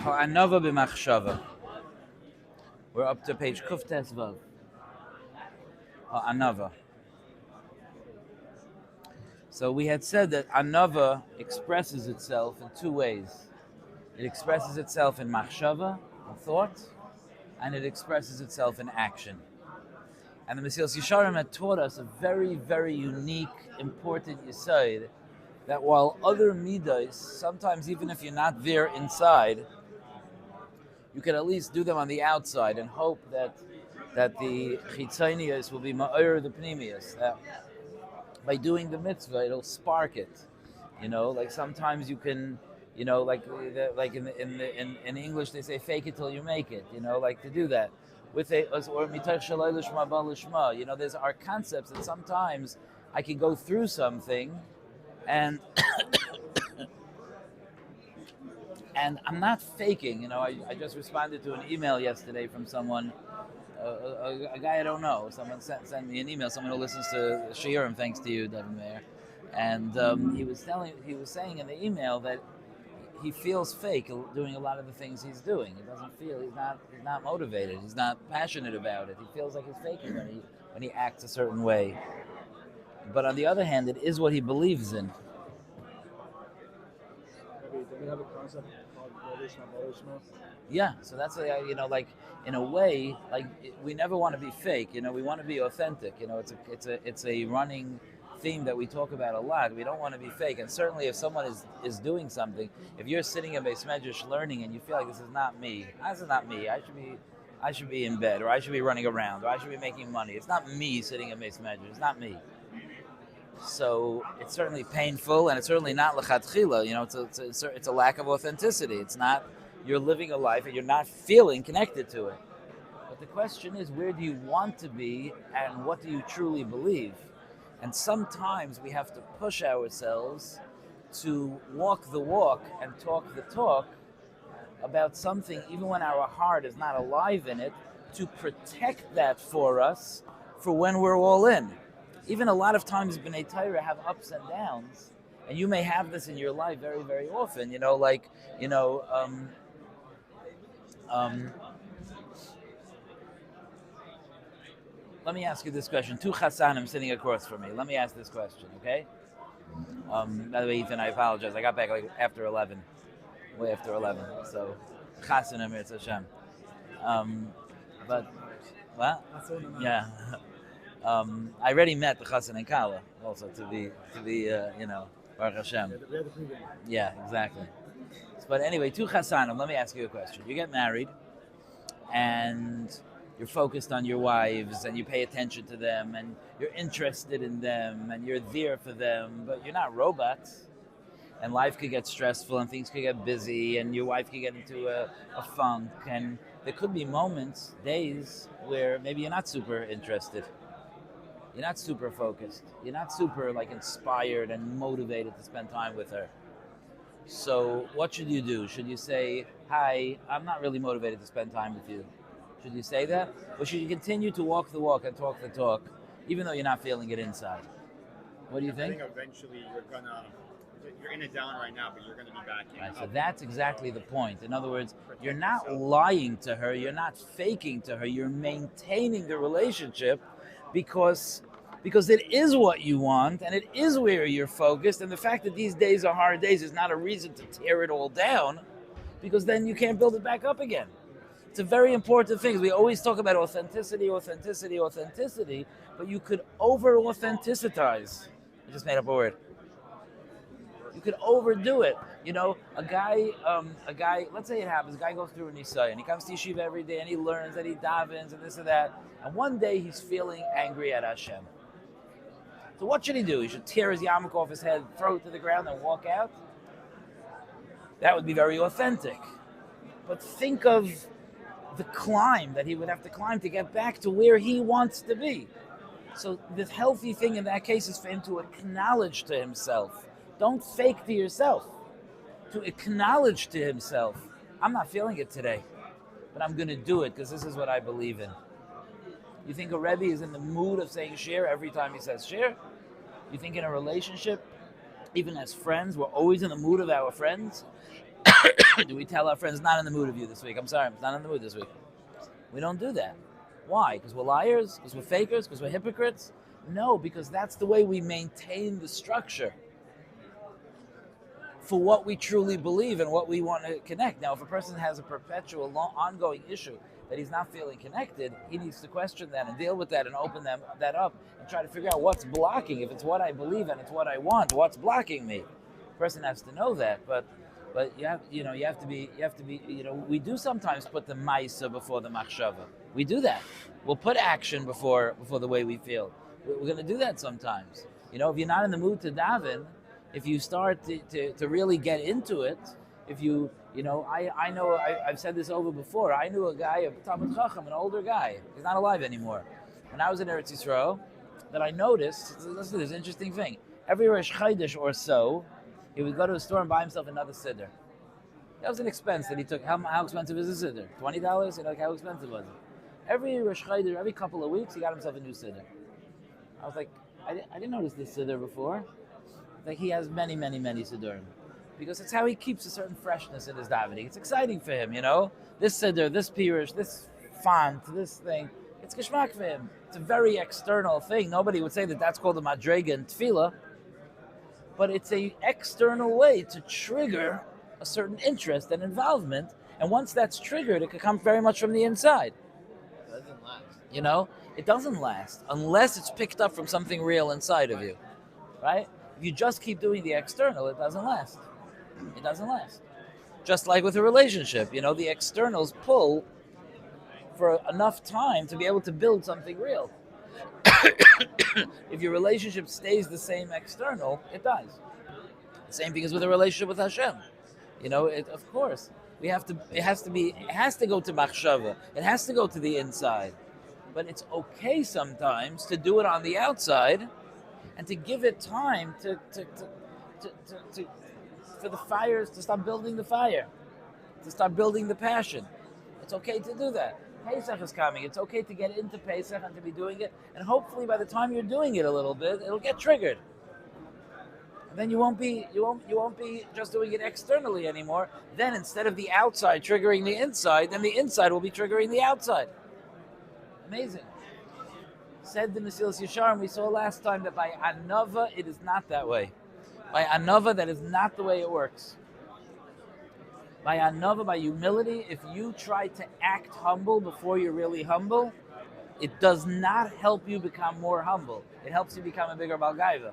Ha'anava b'machshava. We're up to page Kuf Tes Vav. Ha'anava. So we had said that anava expresses itself in two ways. It expresses itself in machshava, in thought, and it expresses itself in action. And the Mesilas Yesharim had taught us a very, very unique, important yesod, that while other midos, sometimes even if you're not there inside, you can at least do them on the outside and hope that the chitzonius will be ma'or the pnimius, that by doing the mitzvah it'll spark it. Like sometimes you can, like in English they say fake it till you make it. Like to do that with or mitach shalai lishma ba lishma. There's our concepts that sometimes I can go through something and and I'm not faking. I just responded to an email yesterday from someone, a guy I don't know. Someone sent me an email. Someone who listens to Shiurim, thanks to you, Devin Mayer. And he was saying in the email that he feels fake doing a lot of the things he's doing. He doesn't feel he's not motivated. He's not passionate about it. He feels like he's faking when he acts a certain way. But on the other hand, it is what he believes in. Do we have a concept called motivation? Yeah, so that's like in a way, like we never want to be fake. We want to be authentic. It's a running theme that we talk about a lot. We don't want to be fake, and certainly if someone is doing something, if you're sitting in Beis Medrash learning and you feel like this is not me, I should be in bed, or I should be running around, or I should be making money. It's not me sitting in Beis Medrash. It's not me. So it's certainly painful, and it's certainly not lechatchila. It's a lack of authenticity. It's not you're living a life and you're not feeling connected to it. But the question is, where do you want to be, and what do you truly believe? And sometimes we have to push ourselves to walk the walk and talk the talk about something, even when our heart is not alive in it, to protect that for us for when we're all in. Even a lot of times B'nai Torah have ups and downs, and you may have this in your life very, very often. Let me ask you this question. Two Chassanim sitting across from me. Let me ask this question, okay? By the way, Ethan, I apologize. I got back like after 11, way after 11. So, Chassanim, it's Hashem. But what? Yeah. I already met the Chassan and Kala also to be Baruch Hashem. Yeah, exactly. But anyway, two Chassanim, let me ask you a question. You get married and you're focused on your wives and you pay attention to them and you're interested in them and you're there for them, but you're not robots. And life could get stressful and things could get busy and your wife could get into a funk, and there could be moments, days, where maybe you're not super interested. You're not super focused. You're not super inspired and motivated to spend time with her. So what should you do? Should you say, hi, I'm not really motivated to spend time with you? Should you say that? Or should you continue to walk the walk and talk the talk, even though you're not feeling it inside? What do you think? I think eventually you're in a down right now, but you're going to be back in. Right, so that's exactly the point. In other words, you're not lying to her. You're not faking to her. You're maintaining the relationship because it is what you want and it is where you're focused, and the fact that these days are hard days is not a reason to tear it all down, because then you can't build it back up again. It's a very important thing. We always talk about authenticity, but you could over-authenticitize. I just made up a word. You could overdo it. A guy, let's say it happens, a guy goes through a Nisai and he comes to yeshiva every day and he learns and he davens and this and that, and one day he's feeling angry at Hashem. So what should he do? He should tear his yarmulke off his head, throw it to the ground, and walk out? That would be very authentic. But think of the climb that he would have to climb to get back to where he wants to be. So the healthy thing in that case is for him to acknowledge to himself. Don't fake to yourself. To acknowledge to himself, I'm not feeling it today, but I'm going to do it because this is what I believe in. You think a Rebbe is in the mood of saying shir every time he says shir? You think in a relationship, even as friends, we're always in the mood of our friends? Do we tell our friends, not in the mood of you this week? I'm sorry, I'm not in the mood this week. We don't do that. Why? Because we're liars? Because we're fakers? Because we're hypocrites? No, because that's the way we maintain the structure for what we truly believe and what we want to connect. Now, if a person has a perpetual, ongoing issue that he's not feeling connected, he needs to question that and deal with that and open that up and try to figure out what's blocking. If it's what I believe and it's what I want, what's blocking me? The person has to know that, but you have to be, we do sometimes put the ma'isa before the machshava. We do that. We'll put action before the way we feel. We're going to do that sometimes. If you're not in the mood to daven, if you start to really get into it, if I've said this over before. I knew a guy, a Talmud Chacham, an older guy. He's not alive anymore. When I was in Eretz Yisrael, that I noticed, listen to this interesting thing. Every Rosh Chodesh or so, he would go to the store and buy himself another siddur. That was an expense that he took. How expensive is a siddur? $20? How expensive was it? Every Rosh Chodesh, every couple of weeks, he got himself a new siddur. I was like, I didn't notice this siddur before. Like, he has many, many, many siddurim. Because it's how he keeps a certain freshness in his davening. It's exciting for him, This siddur, this pirush, this font, this thing. It's geschmack for him. It's a very external thing. Nobody would say that that's called a madrega in tefillah. But it's an external way to trigger a certain interest and involvement. And once that's triggered, it can come very much from the inside. It doesn't last. It doesn't last unless it's picked up from something real inside of you, right? If you just keep doing the external, it doesn't last. It doesn't last. Just like with a relationship, the externals pull for enough time to be able to build something real. If your relationship stays the same external, it dies. The same thing is with a relationship with Hashem. Of course, it has to go to machshava. It has to go to the inside. But it's okay sometimes to do it on the outside and to give it time for the fires to start building the fire, to start building the passion. It's okay to do that. Pesach is coming. It's okay to get into Pesach and to be doing it. And hopefully by the time you're doing it a little bit, it'll get triggered. And then you won't be just doing it externally anymore. Then instead of the outside triggering the inside, then the inside will be triggering the outside. Amazing. Said the Mesilas Yesharim, we saw last time that by Anava, it is not that way. By Anava, that is not the way it works. By Anava, by humility, if you try to act humble before you're really humble, it does not help you become more humble. It helps you become a bigger Balgaiva.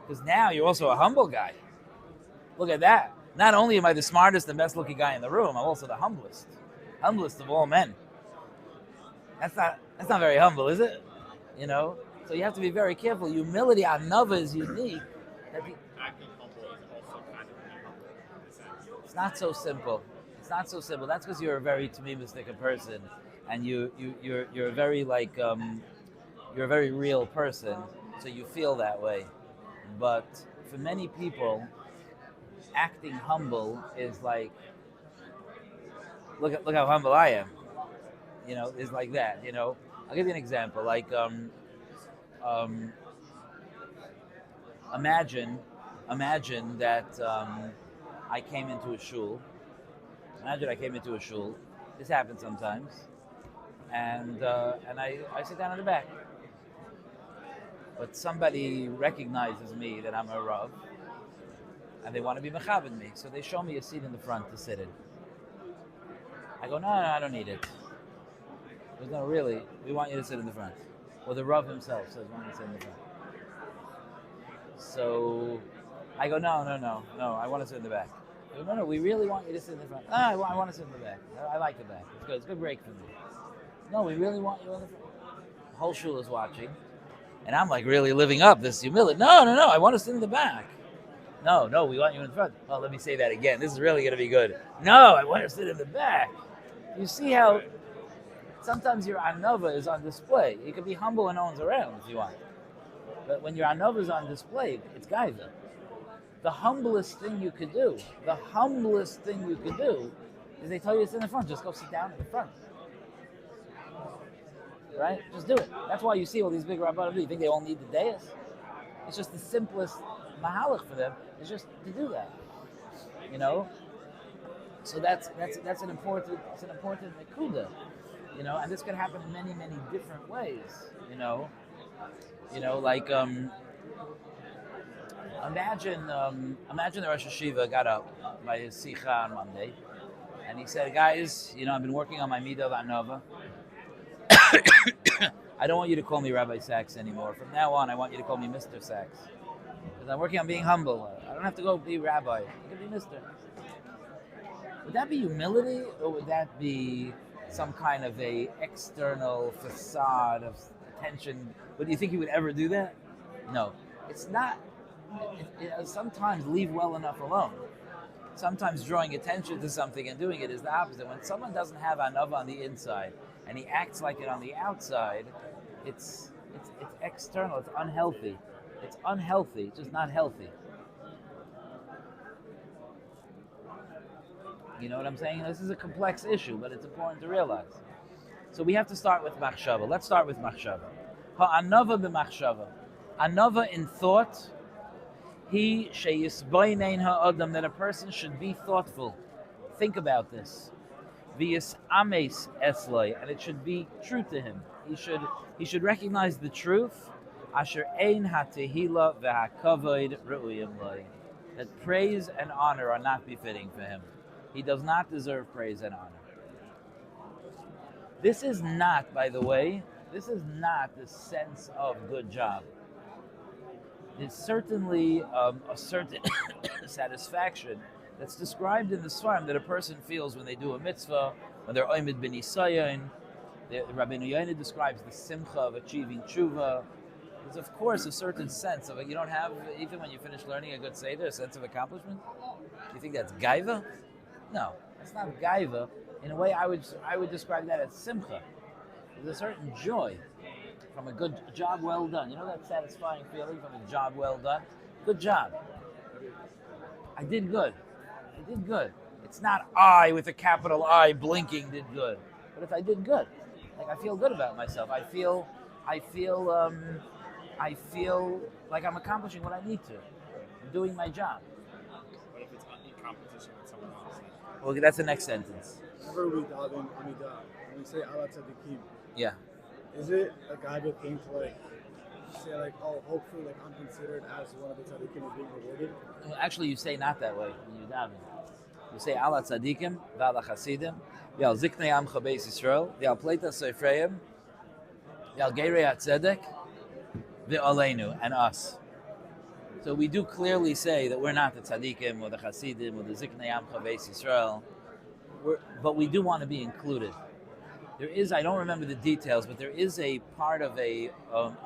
Because now you're also a humble guy. Look at that. Not only am I the smartest and best looking guy in the room, I'm also the humblest. Humblest of all men. That's not very humble, is it? So you have to be very careful. Humility, Anava, is unique. Acting humble is also kind of being humble in a sense. It's not so simple. That's because you're a very tamimistic person, and you're a very you're a very real person, so you feel that way. But for many people, acting humble is like, look how humble I am. Is like that. I'll give you an example. Like, imagine that I came into a shul. This happens sometimes, and I sit down in the back. But somebody recognizes me that I'm a Rav, and they want to be mechabed me, so they show me a seat in the front to sit in. I go, no, I don't need it. There's no, really, we want you to sit in the front. Or the Rav himself says, we want you to sit in the front. So I go, no, I want to sit in the back. I go, no, we really want you to sit in the front. No, I want to sit in the back. I like the back. It's a good break for me. No, we really want you in the front. The whole shul is watching. And I'm like really living up this humility. No, I want to sit in the back. No, we want you in the front. Well, let me say that again. This is really going to be good. No, I want to sit in the back. You see how sometimes your anova is on display. You can be humble when no one's around if you want. But when your anova is on display, it's gaiva. The humblest thing you could do is they tell you to sit in the front. Just go sit down in the front. Right? Just do it. That's why you see all these big rabbanim. You think they all need the dais? It's just the simplest mahalach for them. It's just to do that. So that's an important nekuda, and this can happen in many different ways, like imagine the Rosh Hashiva got up by his Sikha on Monday, and he said, guys, I've been working on my Midah V'Anova. I don't want you to call me Rabbi Sachs anymore. From now on, I want you to call me Mr. Sachs. Because I'm working on being humble. I don't have to go be rabbi. I can be Mr. Would that be humility, or would that be some kind of a external facade of attention? But do you think he would ever do that? No. It's not. Sometimes leave well enough alone. Sometimes drawing attention to something and doing it is the opposite. When someone doesn't have anava on the inside and he acts like it on the outside, it's external. It's unhealthy. It's unhealthy. It's just not healthy. You know what I'm saying? This is a complex issue, but it's important to realize. So we have to start with machshava. Let's start with machshava. Ha'anava b'machshava. Anava in thought. He sheyisboinein ha'adam, that a person should be thoughtful. Think about this. V'yis ames esloi, and it should be true to him. He should recognize the truth. Asher ein hatehila v'hakavod re'uyim loi, that praise and honor are not befitting for him. He does not deserve praise and honor. This is not, by the way, this is not the sense of good job. There's certainly a certain satisfaction that's described in the Svarim that a person feels when they do a mitzvah, when they're oimid b'nisayon. Rabbi Sonnenschein describes the simcha of achieving tshuva. There's, of course, a certain sense of it. You don't have, even when you finish learning a good seder, a sense of accomplishment? You think that's gaiva? No, that's not gaiva. In a way, I would describe that as simcha. There's a certain joy from a good job well done. You know that satisfying feeling from a job well done? Good job. I did good. I did good. It's not I with a capital I blinking did good. But if I did good, like I feel good about myself. I feel like I'm accomplishing what I need to. I'm doing my job. What if it's in competition with someone else? Well, that's the next sentence. Whenever we dive in Amidah, when we say Allah Tzadikim, Yeah. is it a guided thing to say oh, hopefully I'm considered as one of the tzaddikim is being rewarded? Well, actually, you say not that way when you daven. You say Allah tzadikim, v'ala chasidim, v'al ziknei amcha beis Yisrael, v'al pleita seifreim, v'al geirei hatzedek, v'aleinu, and us. So we do clearly say that we're not the tzaddikim or the chasidim or the ziknei amcha beis Yisrael, but we do want to be included. There is, I don't remember the details, but there is a part of a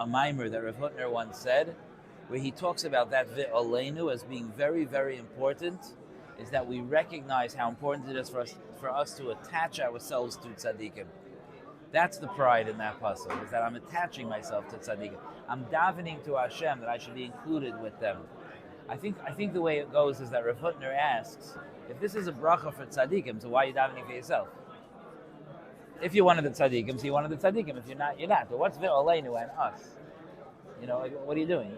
mimer that Rav Hutner once said, where he talks about that v'aleinu as being very, very important, is that we recognize how important it is for us to attach ourselves to tzaddikim. That's the pride in that pasuk, is that I'm attaching myself to tzaddikim. I'm davening to Hashem that I should be included with them. I think the way it goes is that Rav Hutner asks, if this is a bracha for tzaddikim, so why are you davening for yourself? If you're one of the tzaddikim, so you're one of the tzaddikim. If you're not, you're not. But what's v'aleinu and us? What are you doing?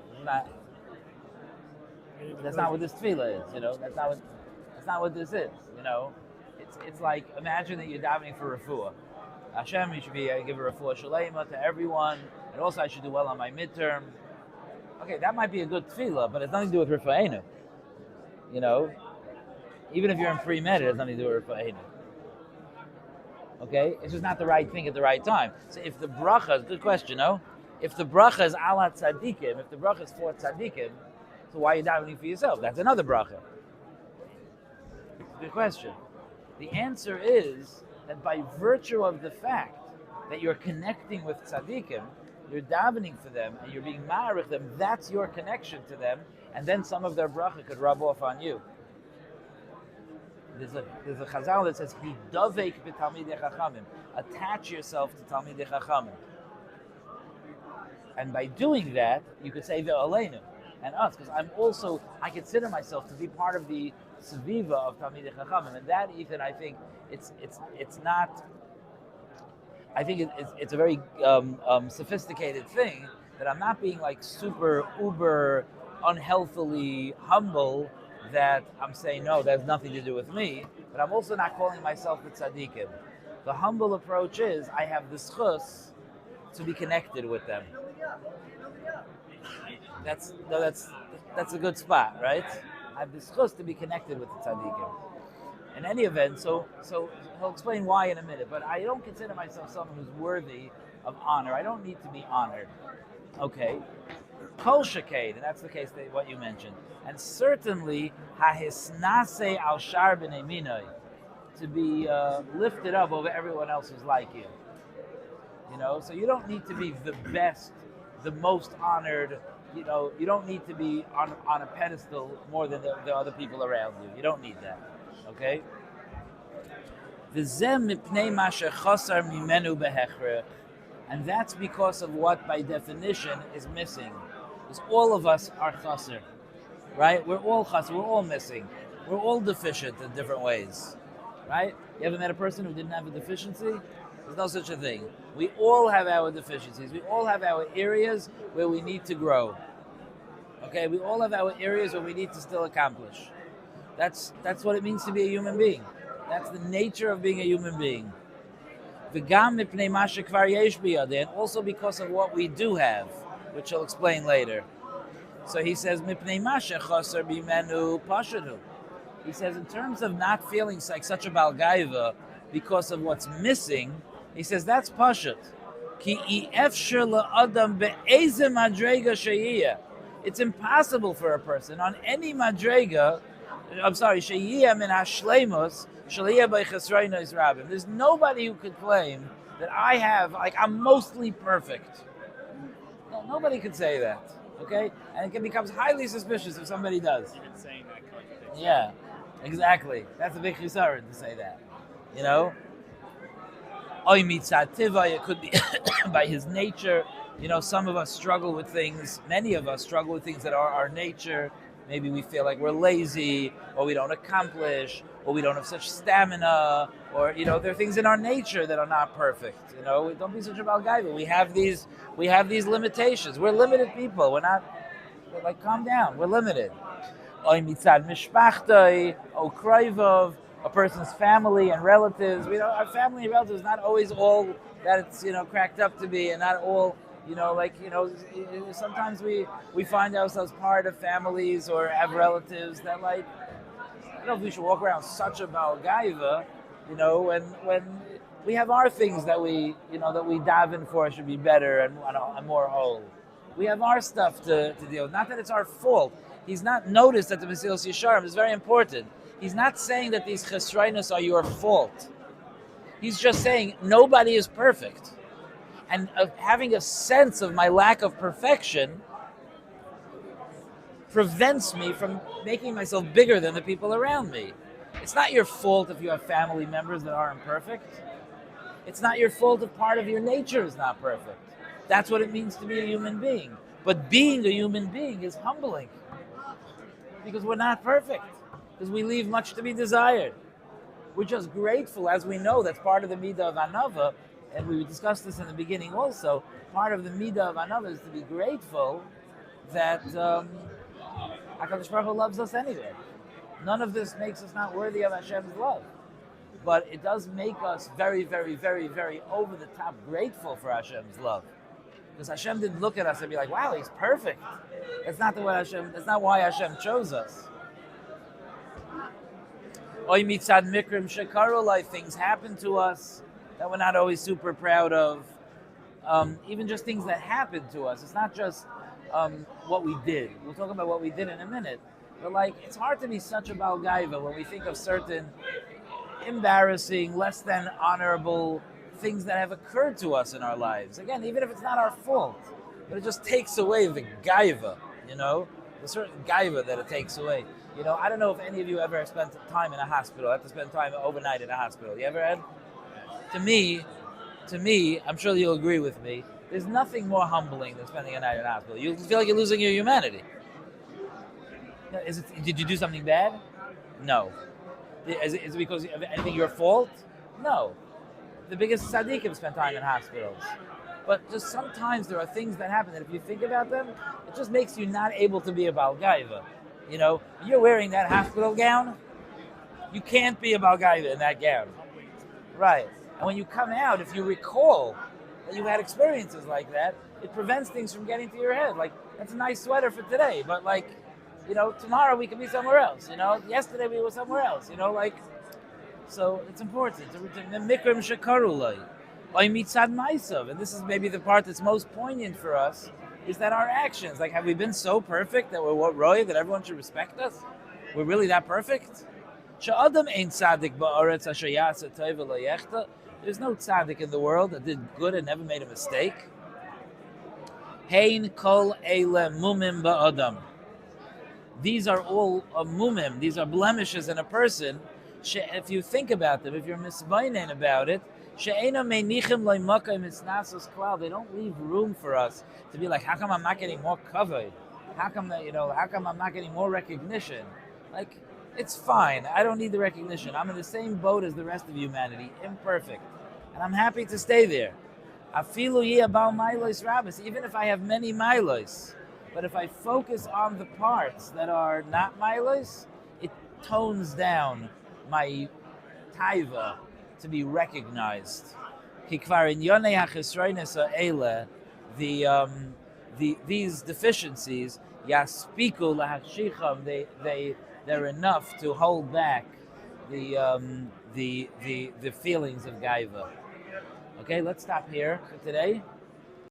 That's not what this tefillah is. That's not what this is. It's like, imagine that you're davening for refuah. Hashem, you should be give a refuah shalema to everyone, and also I should do well on my midterm. Okay, that might be a good tefillah, but it's nothing to do with refuahenu. Even if you're in pre-med, it has nothing to do with refuahenu. Okay, it's just not the right thing at the right time. So if the bracha is, good question, no? If the bracha is ala tzaddikim, if the bracha is for tzaddikim, so why are you davening for yourself? That's another bracha. Good question. The answer is that by virtue of the fact that you're connecting with tzaddikim, you're davening for them and you're being ma'arich them, that's your connection to them, and then some of their bracha could rub off on you. There's a chazal that says, "Hidavek b'talmidei chachamim." Attach yourself to talmidei chachamim, and by doing that, you could say v'aleinu and us, because I consider myself to be part of the sviva of talmidei chachamim, and that, Ethan, I think it's not. I think it's a very sophisticated thing that I'm not being like super uber unhealthily humble that I'm saying, no, that has nothing to do with me, but I'm also not calling myself the tzaddikim. The humble approach is, I have the schus to be connected with them. That's a good spot, right? I have the schus to be connected with the tzaddikim. In any event, so he'll explain why in a minute, but I don't consider myself someone who's worthy of honor. I don't need to be honored. Okay. Kol sheked, and that's the case that what you mentioned. And certainly, hahisnase al shar b'nei minoi, to be lifted up over everyone else who's like you. You know, so you don't need to be the best, the most honored. You know, you don't need to be on a pedestal more than the other people around you. You don't need that. Okay? And that's because of what, by definition, is missing. Because all of us are chaser, right? We're all chaser. We're all missing. We're all deficient in different ways, right? You ever met a person who didn't have a deficiency? There's no such a thing. We all have our deficiencies. We all have our areas where we need to grow. Okay? We all have our areas where we need to still accomplish. That's what it means to be a human being. That's the nature of being a human being. And also because of what we do have, which he'll explain later. So he says, he says, in terms of not feeling like such a balgaiva because of what's missing, he says that's pashut. It's impossible for a person on any madrega. There's nobody who could claim that I have, like, I'm mostly perfect. No, nobody could say that, okay? And it becomes highly suspicious if somebody does. Even saying that contradicts. Yeah, exactly. That's a big chisaron to say that, you know? Oy mitzat tiva, it could be by his nature. You know, some of us struggle with things, many of us struggle with things that are our nature. Maybe we feel like we're lazy, or we don't accomplish, or we don't have such stamina, or, you know, there are things in our nature that are not perfect. You know, don't be such a balgaiva. We have these limitations. We're limited people. We're like, calm down. We're limited. Oy mitzad mishpachtoi, o kroivov, a person's family and relatives. You know, our family and relatives is not always all that it's, you know, cracked up to be, and not all. You know, like, you know, sometimes we find ourselves part of families or have relatives that, like, I don't know if we should walk around such a balgaiva, you know, when we have our things that we, you know, that we daven for should be better and more whole. We have our stuff to deal with. Not that it's our fault. He's not noticed that the Mesilas Yesharim is very important. He's not saying that these chesroinus are your fault. He's just saying nobody is perfect. And of having a sense of my lack of perfection prevents me from making myself bigger than the people around me. It's not your fault if you have family members that aren't perfect. It's not your fault if part of your nature is not perfect. That's what it means to be a human being. But being a human being is humbling. Because we're not perfect. Because we leave much to be desired. We're just grateful, as we know, that's part of the midah of anava. And we discussed this in the beginning also, part of the midah of anava is to be grateful that HaKadosh Baruch Hu loves us anyway. None of this makes us not worthy of Hashem's love. But it does make us very, very, very, very over the top grateful for Hashem's love. Because Hashem didn't look at us and be like, wow, he's perfect. That's not why Hashem chose us. Oy mitzad mikrim shekarolai, things happen to us that we're not always super proud of. Even just things that happen to us. It's not just what we did. We'll talk about what we did in a minute. But, like, it's hard to be such a balgaiva when we think of certain embarrassing, less than honorable things that have occurred to us in our lives. Again, even if it's not our fault, but it just takes away the gaiva, you know, the certain gaiva that it takes away. You know, I don't know if any of you ever spent time in a hospital. Had to spend time overnight in a hospital. You ever had? To me, I'm sure you'll agree with me, there's nothing more humbling than spending a night in a hospital. You feel like you're losing your humanity. Did you do something bad? No. Is it because of anything your fault? No. The biggest tzaddikim spend time in hospitals. But just sometimes there are things that happen that if you think about them, it just makes you not able to be a balgaiva. You know, you're wearing that hospital gown. You can't be a Balgaiva in that gown. Right. And when you come out, if you recall that you've had experiences like that, it prevents things from getting to your head. Like, that's a nice sweater for today, but like, you know, tomorrow we could be somewhere else. You know, yesterday we were somewhere else. You know, like, so it's important. The mikram shekarulai, by mitzad ma'asav, and this is maybe the part that's most poignant for us, is that our actions. Like, have we been so perfect that we're roy that everyone should respect us? We're really that perfect? Sha'adam ain't tzaddik ba'aretz asher ya'aseh tov v'lo yechta. There's no tzaddik in the world that did good and never made a mistake. Hein kol eile mumim ba'adam. These are all mumim. These are blemishes in a person. If you think about them, if you're misbainen about it, they don't leave room for us to be like, how come I'm not getting more covered? How come I'm not getting more recognition? Like, it's fine. I don't need the recognition. I'm in the same boat as the rest of humanity, imperfect. And I'm happy to stay there. Even if I have many milos, but if I focus on the parts that are not milos, it tones down my taiva to be recognized. These deficiencies, yaspiku lahashicham, they're enough to hold back the feelings of gaiva. Okay, let's stop here for today.